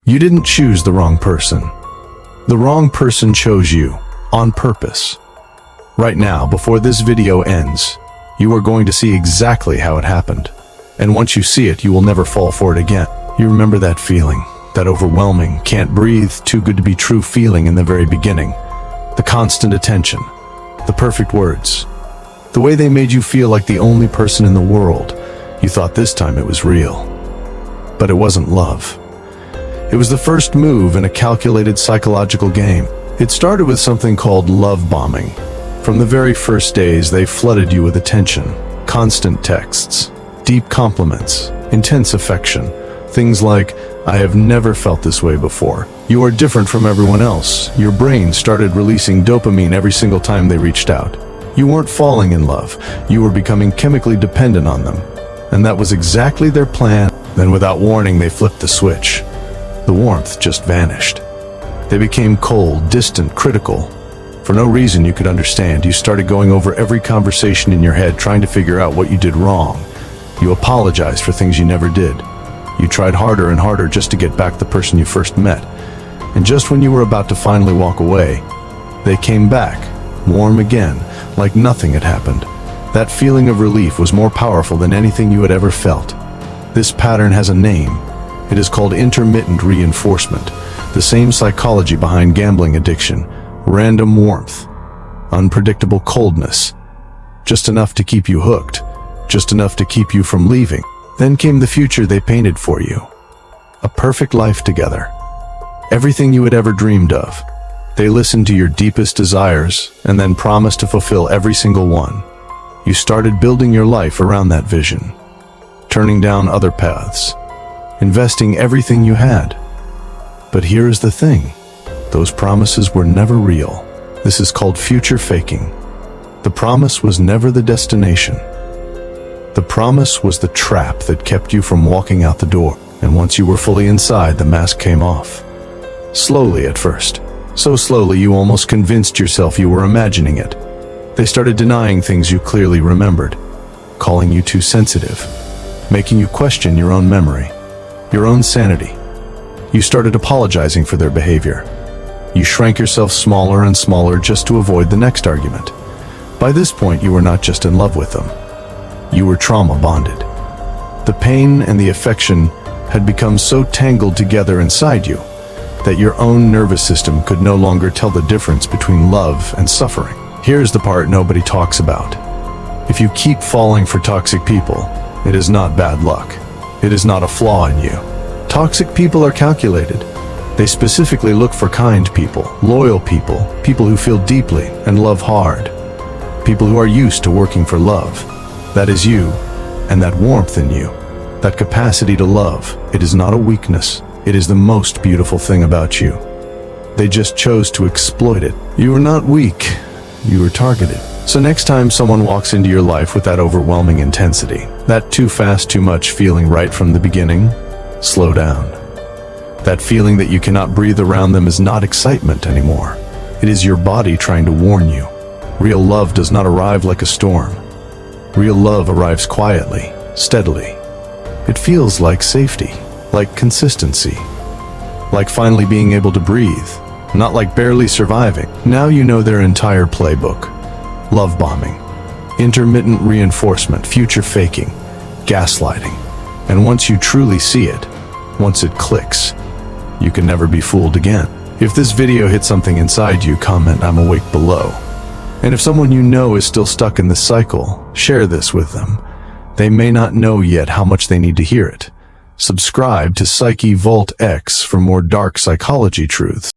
You didn't choose the wrong person. The wrong person chose you, on purpose. Right now, before this video ends, you are going to see exactly how it happened. And once you see it, you will never fall for it again. You remember that feeling, that overwhelming, can't breathe, too good to be true feeling in the very beginning. The constant attention, the perfect words, the way they made you feel like the only person in the world. You thought this time it was real. But it wasn't love. It was the first move in a calculated psychological game. It started with something called love bombing. From the very first days, they flooded you with attention, constant texts, deep compliments, intense affection. Things like, "I have never felt this way before. You are different from everyone else." Your brain started releasing dopamine every single time they reached out. You weren't falling in love. You were becoming chemically dependent on them. And that was exactly their plan. Then without warning, they flipped the switch. The warmth just vanished. They became cold, distant, critical. For no reason you could understand, you started going over every conversation in your head, trying to figure out what you did wrong. You apologized for things you never did. You tried harder and harder just to get back the person you first met. And just when you were about to finally walk away, they came back, warm again, like nothing had happened. That feeling of relief was more powerful than anything you had ever felt. This pattern has a name. It is called intermittent reinforcement, the same psychology behind gambling addiction. Random warmth, unpredictable coldness, just enough to keep you hooked, just enough to keep you from leaving. Then came the future they painted for you. A perfect life together. Everything you had ever dreamed of. They listened to your deepest desires and then promised to fulfill every single one. You started building your life around that vision, turning down other paths, investing everything you had. But here is the thing. Those promises were never real. This is called future faking. The promise was never the destination. The promise was the trap that kept you from walking out the door. And once you were fully inside, the mask came off. Slowly at first. So slowly you almost convinced yourself you were imagining it. They started denying things you clearly remembered, calling you too sensitive, making you question your own memory, your own sanity. You started apologizing for their behavior. You shrank yourself smaller and smaller just to avoid the next argument. By this point, you were not just in love with them. You were trauma bonded. The pain and the affection had become so tangled together inside you that your own nervous system could no longer tell the difference between love and suffering. Here's the part nobody talks about. If you keep falling for toxic people, it is not bad luck. It is not a flaw in you. Toxic people are calculated. They specifically look for kind people, loyal people, people who feel deeply and love hard, people who are used to working for love. That is you, and that warmth in you, that capacity to love. It is not a weakness. It is the most beautiful thing about you. They just chose to exploit it. You are not weak. You were targeted. So next time someone walks into your life with that overwhelming intensity, that too fast, too much feeling right from the beginning, slow down. That feeling that you cannot breathe around them is not excitement anymore. It is your body trying to warn you. Real love does not arrive like a storm. Real love arrives quietly, steadily. It feels like safety, like consistency, like finally being able to breathe, not like barely surviving. Now you know their entire playbook. Love bombing, intermittent reinforcement, future faking, gaslighting. And once you truly see it, once it clicks, you can never be fooled again. If this video hit something inside you, comment "I'm awake" below. And if someone you know is still stuck in this cycle, share this with them. They may not know yet how much they need to hear it. Subscribe to Psyche Vault X for more dark psychology truths.